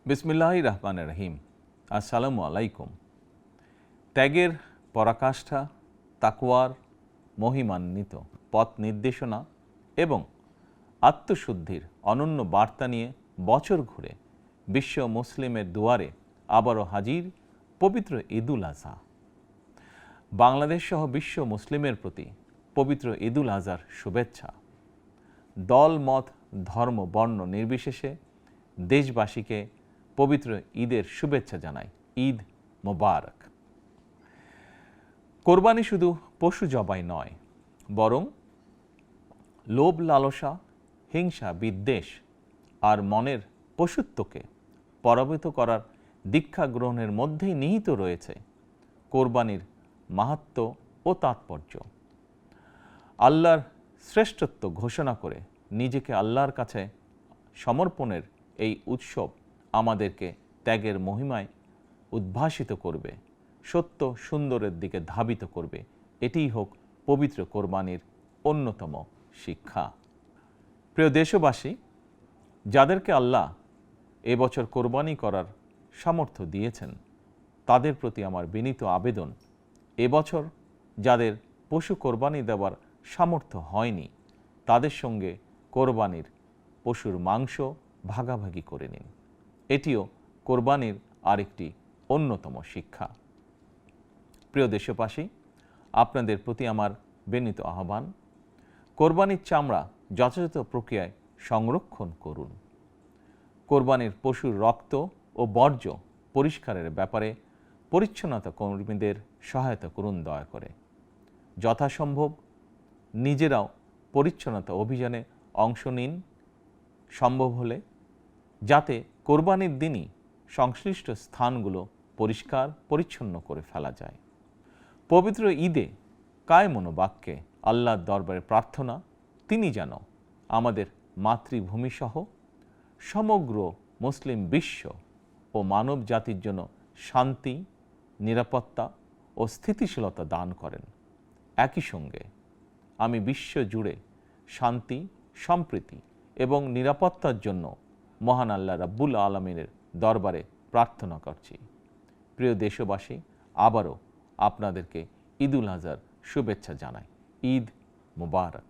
বিসমিল্লাহির রহমানির রহিম। আসসালামু আলাইকুম। ত্যাগের পরাকাষ্ঠা, তাকওয়ার মহিমান্বিত পথ নির্দেশনা এবং আত্মশুদ্ধির অনন্য বার্তা নিয়ে বছর ঘুরে বিশ্ব মুসলিমের দুয়ারে আবারও হাজির পবিত্র ঈদুল আজহা। বাংলাদেশ সহ বিশ্ব মুসলিমের প্রতি পবিত্র ঈদুল আজহার শুভেচ্ছা। দল, মত, ধর্ম, বর্ণ নির্বিশেষে দেশবাসীকে পবিত্র ঈদের শুভেচ্ছা জানাই। ঈদ মোবারক। কোরবানি শুধু পশু জবাই নয়, বরং লোভ, লালসা, হিংসা, বিদ্বেষ আর মনের পশুত্বকে পরাভূত করার দীক্ষা গ্রহণের মধ্যেই নিহিত রয়েছে কোরবানির মাহাত্ম্য ও তাৎপর্য। আল্লাহর শ্রেষ্ঠত্ব ঘোষণা করে নিজেকে আল্লাহর কাছে সমর্পণের এই উৎসব আমাদেরকে ত্যাগের মহিমায় উদ্ভাসিত করবে, সত্য সুন্দরের দিকে ধাবিত করবে। এটিই হোক পবিত্র কোরবানির অন্যতম শিক্ষা। প্রিয় দেশবাসী, যাদেরকে আল্লাহ এবছর কোরবানি করার সামর্থ্য দিয়েছেন, তাদের প্রতি আমার বিনীত আবেদন, এবছর যাদের পশু কোরবানি দেওয়ার সামর্থ্য হয়নি, তাদের সঙ্গে কোরবানির পশুর মাংস ভাগাভাগি করে নিন। এটিও কোরবানির আরেকটি অন্যতম শিক্ষা। প্রিয় দেশবাসী, আপনাদের প্রতি আমার বিনীত আহ্বান, কোরবানির চামড়া যথাযথ প্রক্রিয়ায় সংরক্ষণ করুন। কোরবানির পশুর রক্ত ও বর্জ্য পরিষ্কারের ব্যাপারে পরিচ্ছন্নতা কর্মীদের সহায়তা করুন দয়া করে। যথাসম্ভব নিজেরাও পরিচ্ছন্নতা অভিযানে অংশ নিন সম্ভব হলে, যাতে কোরবানির দিনই সংশ্লিষ্ট স্থানগুলো পরিষ্কার পরিচ্ছন্ন করে ফেলা যায়। পবিত্র ঈদে কায় মনোবাক্যে আল্লাহর দরবারে প্রার্থনা, তিনি যেন আমাদের মাতৃভূমিসহ সমগ্র মুসলিম বিশ্ব ও মানব জাতির জন্য শান্তি, নিরাপত্তা ও স্থিতিশীলতা দান করেন। একই সঙ্গে আমি বিশ্ব জুড়ে শান্তি, সম্প্রীতি এবং নিরাপত্তার জন্য মহান আল্লাহ রাব্বুল আলামিনের দরবারে প্রার্থনা করছি। প্রিয় দেশবাসী, আবারও আপনাদেরকে ঈদুল আজহার শুভেচ্ছা জানাই। ঈদ মোবারক।